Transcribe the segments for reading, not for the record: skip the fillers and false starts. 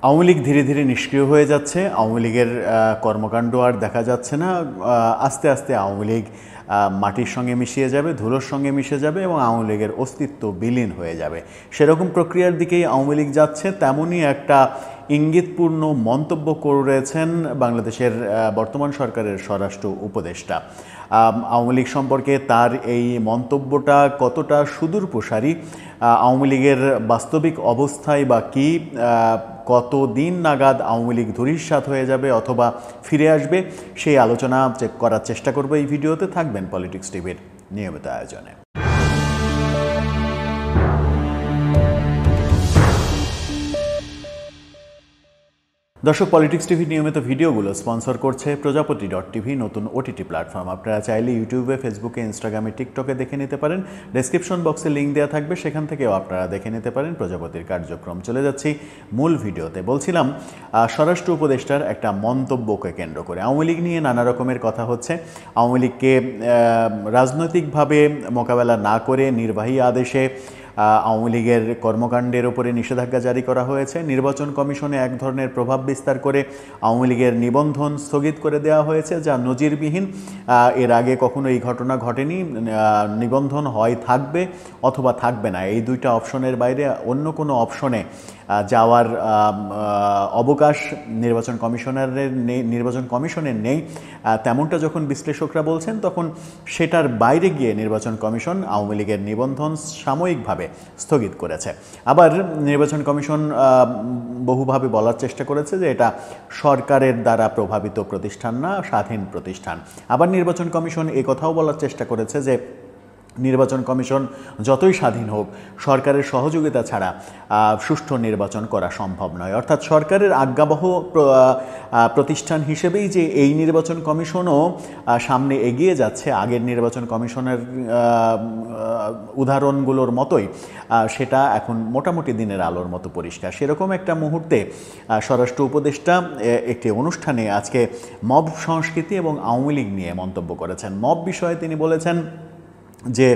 আওয়ামী লীগ ধীরে ধীরে নিষ্ক্রিয় হয়ে যাচ্ছে। আওয়ামী লীগের কর্মকাণ্ড আর দেখা যাচ্ছে না। আস্তে আস্তে আওয়ামী লীগ মাটির সঙ্গে মিশিয়ে যাবে, ধুলোর সঙ্গে মিশে যাবে এবং আওয়ামী লীগের অস্তিত্ব বিলীন হয়ে যাবে। সেরকম প্রক্রিয়ার দিকেই আওয়ামী লীগ যাচ্ছে। তেমনই একটা ইঙ্গিতপূর্ণ মন্তব্য করেছেন বাংলাদেশের বর্তমান সরকারের স্বরাষ্ট্র উপদেষ্টা। আওয়ামী লীগ সম্পর্কে তার এই মন্তব্যটা কতটা সুদূর প্রসারী, আওয়ামী লীগের বাস্তবিক অবস্থায় বা কী, কতদিন নাগাদ আওয়ামী লীগ ধূলিসাৎ হয়ে যাবে অথবা ফিরে আসবে, সেই আলোচনা করার চেষ্টা করব এই ভিডিওতে। থাকবেন পলিটিক্স টিভির নিয়মিত আয়োজনে। দর্শক, পলিটিক্স টিভি নিয়মিত ভিডিওগুলো স্পন্সর করছে প্রজাপতি.টিভি, নতুন ওটিটি প্ল্যাটফর্ম। আপনারা চাইলে ইউটিউবে, ফেসবুকে, ইনস্টাগ্রামে, টিকটকে দেখে নিতে পারেন। ডেসক্রিপশন বক্সে লিঙ্ক দেওয়া থাকবে, সেখান থেকেও আপনারা দেখে নিতে পারেন প্রজাপতির কার্যক্রম। চলে যাচ্ছি মূল ভিডিওতে। বলছিলাম, স্বরাষ্ট্র উপদেষ্টার একটা মন্তব্যকে কেন্দ্র করে আওয়ামী লীগ নিয়ে নানা রকমের কথা হচ্ছে। আওয়ামী লীগকে রাজনৈতিকভাবে মোকাবেলা না করে নির্বাহী আদেশে আওয়ামী লীগের কর্মকাণ্ডের ওপরে নিষেধাজ্ঞা জারি করা হয়েছে। নির্বাচন কমিশনে এক ধরনের প্রভাব বিস্তার করে আওয়ামী লীগের নিবন্ধন স্থগিত করে দেওয়া হয়েছে, যা নজিরবিহীন। এর আগে কখনো এই ঘটনা ঘটেনি। নিবন্ধন হয় থাকবে অথবা থাকবে না, এই দুইটা অপশনের বাইরে অন্য কোনো অপশনে যাওয়ার অবকাশ নির্বাচন কমিশনের নেই। তেমনটা যখন বিশ্লেষকরা বলছেন, তখন সেটার বাইরে গিয়ে নির্বাচন কমিশন আওয়ামী লীগের নিবন্ধন সাময়িকভাবে স্থগিত করেছে। আবার নির্বাচন কমিশন বহুভাবে বলার চেষ্টা করেছে যে এটা সরকারের দ্বারা প্রভাবিত প্রতিষ্ঠান না, স্বাধীন প্রতিষ্ঠান। আবার নির্বাচন কমিশন এই কথাও বলার চেষ্টা করেছে যে নির্বাচন কমিশন যতই স্বাধীন হোক, সরকারের সহযোগিতা ছাড়া সুষ্ঠু নির্বাচন করা সম্ভব নয়। অর্থাৎ সরকারের আজ্ঞাবহ প্রতিষ্ঠান হিসেবেই যে এই নির্বাচন কমিশনও সামনে এগিয়ে যাচ্ছে আগের নির্বাচন কমিশনের উদাহরণগুলোর মতোই, সেটা এখন মোটামুটি দিনের আলোর মতো পরিষ্কার। সেরকম একটা মুহূর্তে স্বরাষ্ট্র উপদেষ্টা একটি অনুষ্ঠানে আজকে মব সংস্কৃতি এবং আওয়ামী লীগ নিয়ে মন্তব্য করেছেন। মব বিষয়ে তিনি বলেছেন যে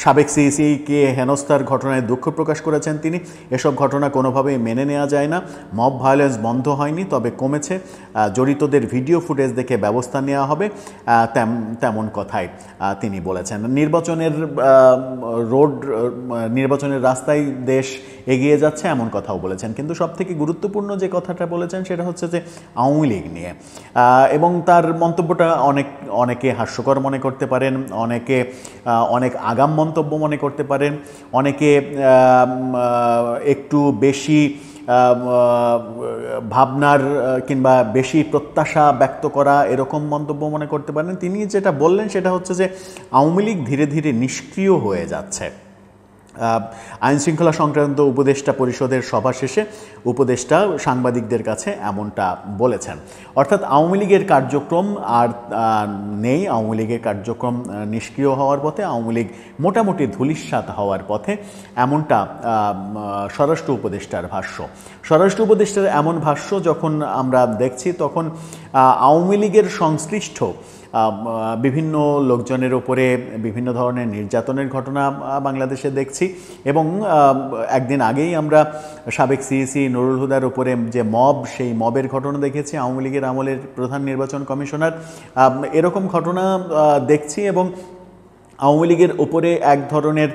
সাবেক সিইসিকে হেনস্থার ঘটনায় দুঃখ প্রকাশ করেছেন তিনি। এসব ঘটনা কোনোভাবেই মেনে নেওয়া যায় না। মব ভায়োলেন্স বন্ধ হয়নি, তবে কমেছে। জড়িতদের ভিডিও ফুটেজ দেখে ব্যবস্থা নেওয়া হবে, তেমন কথাই তিনি বলেছেন। নির্বাচনের রাস্তায় দেশ এগিয়ে যাচ্ছে, এমন কথাও বলেছেন। কিন্তু সবথেকে গুরুত্বপূর্ণ যে কথাটা বলেছেন সেটা হচ্ছে যে আওয়ামী লীগ নিয়ে, এবং তার মন্তব্যটা অনেকে হাস্যকর মনে করতে পারেন, অনেকে অনেক আগাম মন্তব্য মনে করতে পারেন, অনেকে একটু বেশি ভাবনার কিংবা বেশি প্রত্যাশা ব্যক্ত করা এরকম মন্তব্য মনে করতে পারেন। তিনি যেটা বললেন সেটা হচ্ছে যে আওয়ামী লীগ ধীরে ধীরে নিষ্ক্রিয় হয়ে যাচ্ছে। আইনশৃঙ্খলা সংক্রান্ত উপদেষ্টা পরিষদের সভা শেষে উপদেষ্টা সাংবাদিকদের কাছে এমনটা বলেছেন। অর্থাৎ আওয়ামী লীগের কার্যক্রম আর নেই, আওয়ামী লীগের কার্যক্রম নিষ্ক্রিয় হওয়ার পথে, আওয়ামী লীগ মোটামুটি ধূলিসাৎ হওয়ার পথে, এমনটা স্বরাষ্ট্র উপদেষ্টার ভাষ্য। স্বরাষ্ট্র উপদেষ্টার এমন ভাষ্য যখন আমরা দেখছি, তখন আওয়ামী লীগের সংশ্লিষ্ট বিভিন্ন লোকজনের উপরে বিভিন্ন ধরনের নির্যাতনের ঘটনা বাংলাদেশে দেখছি। এবং একদিন আগেই আমরা সাবেক সিইসি নুরুল হুদার উপরে যে সেই মবের ঘটনা দেখেছি, আওয়ামী লীগের আমলের প্রধান নির্বাচন কমিশনার, এরকম ঘটনা দেখছি। এবং আওয়ামী লীগের উপরে এক ধরনের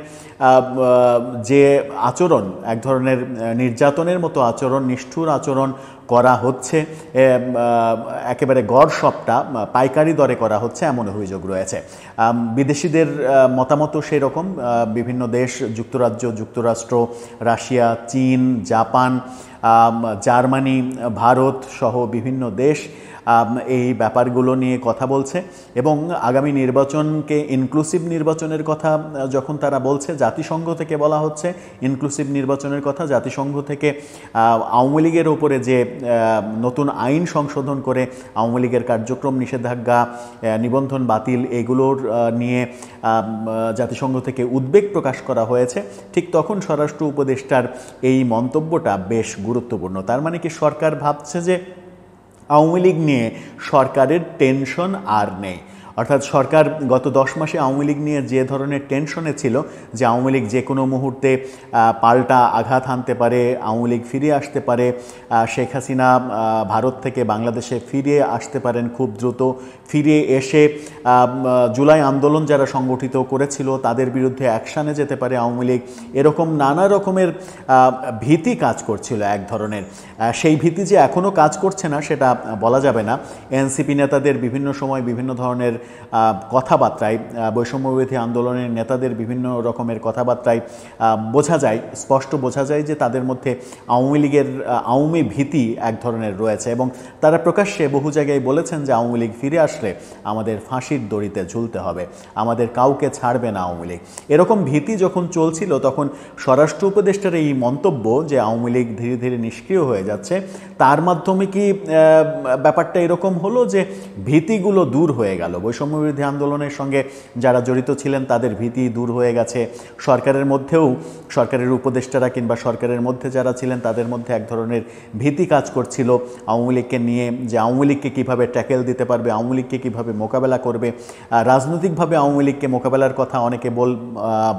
যে আচরণ, এক ধরনের নির্যাতনের মতো আচরণ, নিষ্ঠুর আচরণ করা হচ্ছে, একেবারে গড় সবটা পাইকারি দরে করা হচ্ছে, এমন অভিযোগ রয়েছে। বিদেশিদের মতামতও সেরকম। বিভিন্ন দেশ, যুক্তরাষ্ট্র, রাশিয়া, চীন, জাপান, জার্মানি, ভারত সহ বিভিন্ন দেশ এই ব্যাপারগুলো নিয়ে কথা বলছে। এবং আগামী নির্বাচনকে ইনক্লুসিভ নির্বাচনের কথা যখন তারা বলছে, জাতিসংঘ থেকে বলা হচ্ছে ইনক্লুসিভ নির্বাচনের কথা, জাতিসংঘ থেকে আওয়ামী লীগের ওপরে যে নতুন আইন সংশোধন করে আওয়ামী লীগের কার্যক্রম নিষেধাজ্ঞা, নিবন্ধন বাতিল, এগুলোর নিয়ে জাতিসংঘ থেকে উদ্বেগ প্রকাশ করা হয়েছে। ঠিক তখন স্বরাষ্ট্র উপদেষ্টার এই মন্তব্যটা বেশ গুরুত্বপূর্ণ। তার মানে কি সরকার ভাবছে যে আওয়ামী লীগ নিয়ে সরকারের টেনশন আর নেই, অর্থাৎ সরকার গত 10 মাসে আওয়ামী লীগ নিয়ে যে ধরনের টেনশনে ছিল যে আওয়ামী লীগ যে কোনো মুহূর্তে পাল্টা আঘাত হানতে পারে, আওয়ামী লীগ ফিরে আসতে পারে, শেখ হাসিনা ভারত থেকে বাংলাদেশে ফিরে আসতে পারেন খুব দ্রুত, ফিরে এসে জুলাই আন্দোলন যারা সংগঠিত করেছিল তাদের বিরুদ্ধে অ্যাকশানে যেতে পারে আওয়ামী লীগ, এরকম নানা রকমের ভীতি কাজ করছিল এক ধরনের। সেই ভীতি যে এখনও কাজ করছে না সেটা বলা যাবে না। এনসিপি নেতাদের বিভিন্ন সময় বিভিন্ন ধরনের কথাবার্তায়, বৈষম্যবিরোধী আন্দোলনের নেতাদের বিভিন্ন রকমের কথাবার্তায় বোঝা যায়, স্পষ্ট বোঝা যায় যে তাদের মধ্যে আওয়ামী লীগের আওয়ামী ভীতি এক ধরনের রয়েছে এবং তারা প্রকাশ্যে বহু জায়গায় বলেছেন যে আওয়ামী লীগ ফিরে আসলে আমাদের ফাঁসির দড়িতে ঝুলতে হবে, আমাদের কাউকে ছাড়বে না আওয়ামী লীগ। এরকম ভীতি যখন চলছিল তখন স্বরাষ্ট্র উপদেষ্টার এই মন্তব্য যে আওয়ামী লীগ ধীরে ধীরে নিষ্ক্রিয় হয়ে যাচ্ছে, তার মাধ্যমে কি ব্যাপারটা এরকম হলো যে ভীতিগুলো দূর হয়ে গেল, বৈষম্যবিরোধী আন্দোলনের সঙ্গে যারা জড়িত ছিলেন তাদের ভীতি দূর হয়ে গেছে, সরকারের মধ্যেও সরকারের উপদেষ্টারা কিংবা সরকারের মধ্যে যারা ছিলেন তাদের মধ্যে এক ধরনের ভীতি কাজ করছিল আওয়ামী লীগকে নিয়ে, যে আওয়ামী লীগকে কীভাবে ট্যাকেল দিতে পারবে, আওয়ামী লীগকে কীভাবে মোকাবেলা করবে। রাজনৈতিকভাবে আওয়ামী লীগকে মোকাবেলার কথা অনেকে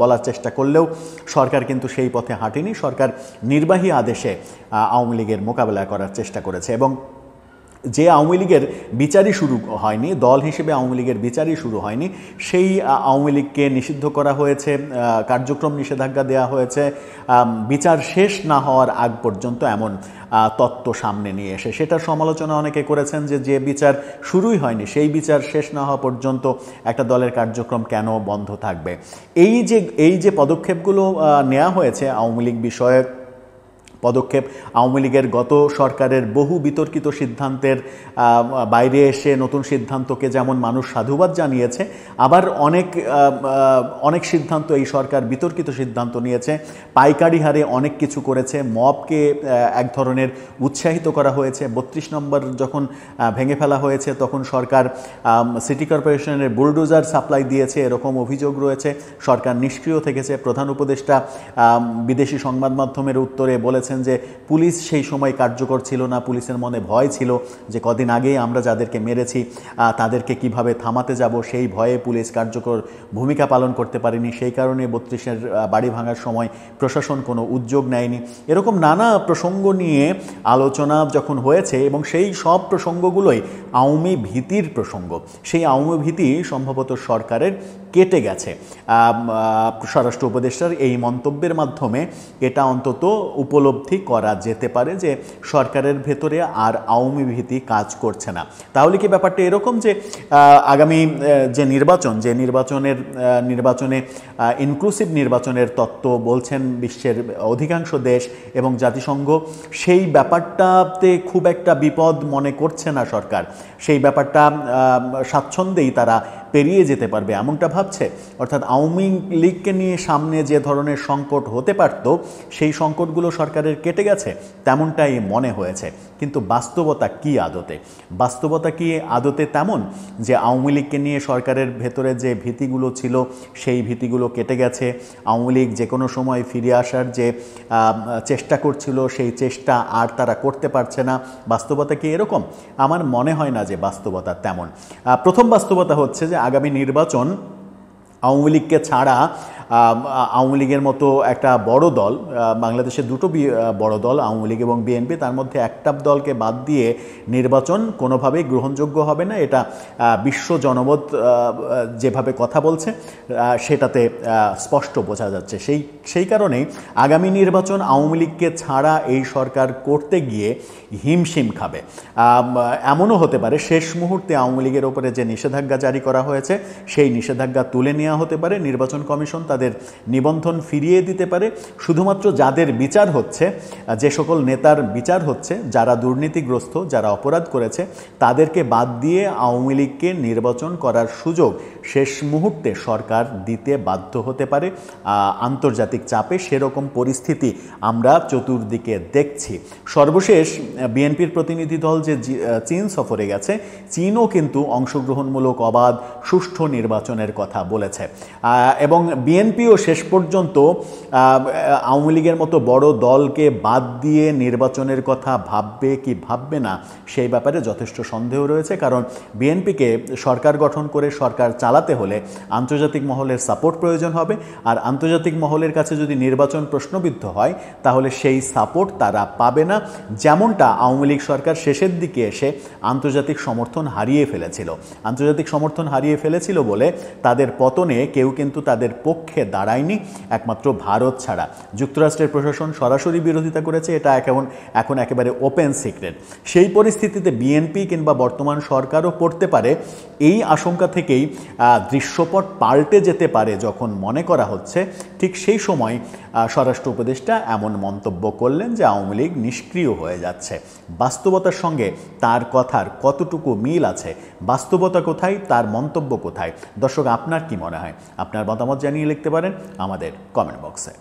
বলার চেষ্টা করলেও সরকার কিন্তু সেই পথে হাঁটেনি। সরকার নির্বাহী আদেশে আওয়ামী লীগের মোকাবেলা করার চেষ্টা করেছে এবং যে আওয়ামী লীগের বিচারই শুরু হয়নি, দল হিসেবে আওয়ামী লীগের বিচারই শুরু হয়নি, সেই আওয়ামী লীগকে নিষিদ্ধ করা হয়েছে, কার্যক্রম নিষেধাজ্ঞা দেওয়া হয়েছে বিচার শেষ না হওয়ার আগ পর্যন্ত, এমন তত্ত্ব সামনে নিয়ে এসে সেটার সমালোচনা অনেকে করেছেন যে বিচার শুরুই হয়নি, সেই বিচার শেষ না হওয়া পর্যন্ত একটা দলের কার্যক্রম কেন বন্ধ থাকবে। এই যে পদক্ষেপগুলো নেওয়া হয়েছে আওয়ামী লীগ বিষয়ক পদক্ষেপ, আওয়ামী লীগের গত সরকারের বহু বিতর্কিত সিদ্ধান্তের বাইরে এসে নতুন সিদ্ধান্তকে যেমন মানুষ সাধুবাদ জানিয়েছে, আবার অনেক সিদ্ধান্ত এই সরকার বিতর্কিত সিদ্ধান্ত নিয়েছে, পাইকারি হারে অনেক কিছু করেছে, মবকে এক ধরনের উৎসাহিত করা হয়েছে। 32 নম্বর যখন ভেঙে ফেলা হয়েছে তখন সরকার সিটি কর্পোরেশনের বুলডোজার সাপ্লাই দিয়েছে, এরকম অভিযোগ রয়েছে। সরকার নিষ্ক্রিয় থেকেছে। প্রধান উপদেষ্টা বিদেশি সংবাদ মাধ্যমের উত্তরে বলেছেন যে পুলিশ সেই সময় কার্যকর ছিল না, পুলিশের মনে ভয় ছিল যে কদিন আগেই আমরা যাদেরকে মেরেছি তাদেরকে কিভাবে থামাতে যাব, সেই ভয়ে পুলিশ কার্যকর ভূমিকা পালন করতে পারেনি, সেই কারণে 32-এর বাড়ি ভাঙার সময় প্রশাসন কোনো উদ্যোগ নেয়নি। এরকম নানা প্রসঙ্গ নিয়ে আলোচনা যখন হয়েছে এবং সেই সব প্রসঙ্গগুলোই আওয়ামী ভীতির প্রসঙ্গ, সেই আওয়ামী ভীতি সম্ভবত সরকারের কেটে গেছে। স্বরাষ্ট্র উপদেষ্টার এই মন্তব্যের মাধ্যমে এটা অন্তত উপলব্ধি করা যেতে পারে যে সরকারের ভেতরে আর আওয়ামী ভীতি কাজ করছে না। তাহলে কি ব্যাপারটা এরকম যে আগামী যে নির্বাচনে ইনক্লুসিভ নির্বাচনের তত্ত্ব বলছেন বিশ্বের অধিকাংশ দেশ এবং জাতিসংঘ, সেই ব্যাপারটাতে খুব একটা বিপদ মনে করছে না সরকার, সেই ব্যাপারটা স্বাচ্ছন্দ্যেই তারা পেরিয়ে যেতে পারবে এমনটা ভাবছে। অর্থাৎ আওয়ামী লীগকে নিয়ে সামনে যে ধরনের সংকট হতে পারত সেই সংকটগুলো সরকারের কেটে গেছে তেমনটাই মনে হয়েছে। কিন্তু বাস্তবতা কি আদতে তেমন যে আওয়ামী লীগকে নিয়ে সরকারের ভেতরে যে ভীতিগুলো ছিল সেই ভীতিগুলো কেটে গেছে, আওয়ামী লীগ যে কোনো সময় ফিরে আসার যে চেষ্টা করছিল সেই চেষ্টা আর তারা করতে পারছে না? বাস্তবতা কি এরকম? আমার মনে হয় না যে বাস্তবতা তেমন। প্রথম বাস্তবতা হচ্ছে যে আগামী নির্বাচন আওয়ামী লীগকে ছাড়া আওয়ামী লীগের মতো একটা বড় দল, বাংলাদেশে দুটো বড় দল আওয়ামী লীগ এবং বিএনপি, তার মধ্যে একটা দলকে বাদ দিয়ে নির্বাচন কোনোভাবেই গ্রহণযোগ্য হবে না। এটা বিশ্ব জনমত যেভাবে কথা বলছে সেটাতে স্পষ্ট বোঝা যাচ্ছে। সেই কারণেই আগামী নির্বাচন আওয়ামী লীগকে ছাড়া এই সরকার করতে গিয়ে হিমশিম খাবে। এমনও হতে পারে শেষ মুহূর্তে আওয়ামী লীগের ওপরে যে নিষেধাজ্ঞা জারি করা হয়েছে সেই নিষেধাজ্ঞা তুলে নেওয়া হতে পারে, নির্বাচন কমিশন তাদের নিবন্ধন ফিরিয়ে দিতে পারে। শুধুমাত্র যাদের বিচার হচ্ছে, যে সকল নেতার বিচার হচ্ছে, যারা দুর্নীতিগ্রস্ত, যারা অপরাধ করেছে, তাদেরকে বাদ দিয়ে আওয়ামী লীগকে নির্বাচন করার সুযোগ শেষ মুহূর্তে সরকার দিতে বাধ্য হতে পারে আন্তর্জাতিক চাপে। সেরকম পরিস্থিতি আমরা চতুর্দিকে দেখছি। সর্বশেষ বিএনপির প্রতিনিধি দল যে চীন সফরে গেছে, চীনও কিন্তু অংশগ্রহণমূলক অবাধ সুষ্ঠু নির্বাচনের কথা বলেছে এবং বিএনপি বিএনপিও শেষ পর্যন্ত আওয়ামী লীগের মতো বড় দলকে বাদ দিয়ে নির্বাচনের কথা ভাববে কি ভাববে না সেই ব্যাপারে যথেষ্ট সন্দেহ রয়েছে। কারণ বিএনপিকে সরকার গঠন করে সরকার চালাতে হলে আন্তর্জাতিক মহলের সাপোর্ট প্রয়োজন হবে, আর আন্তর্জাতিক মহলের কাছে যদি নির্বাচন প্রশ্নবিদ্ধ হয় তাহলে সেই সাপোর্ট তারা পাবে না, যেমনটা আওয়ামী লীগ সরকার শেষের দিকে এসে আন্তর্জাতিক সমর্থন হারিয়ে ফেলেছিল। আন্তর্জাতিক সমর্থন হারিয়ে ফেলেছিল বলে তাদের পতনে কেউ কিন্তু তাদের পক্ষে দাঁড়ায়নি, একমাত্র ভারত ছাড়া। যুক্তরাষ্ট্রের প্রশাসন সরাসরি বিরোধিতা করেছে, এটা এখন একেবারে ওপেন সিক্রেট। সেই পরিস্থিতিতে বিএনপি কিংবা বর্তমান সরকারও পড়তে পারে, এই আশঙ্কা থেকেই দৃশ্যপট পাল্টে যেতে পারে যখন মনে করা হচ্ছে। ঠিক সেই সময় স্বরাষ্ট্র উপদেষ্টা এমন মন্তব্য করলেন যে আওয়ামী লীগ নিষ্ক্রিয় হয়ে যাচ্ছে। বাস্তবতার সঙ্গে তার কথার কতটুকু মিল আছে, বাস্তবতা কোথায়, তার মন্তব্য কোথায়? দর্শক, আপনার কি মনে হয়? আপনার মতামত জানিয়ে লিখতে পারেন আমাদের কমেন্ট বক্সে।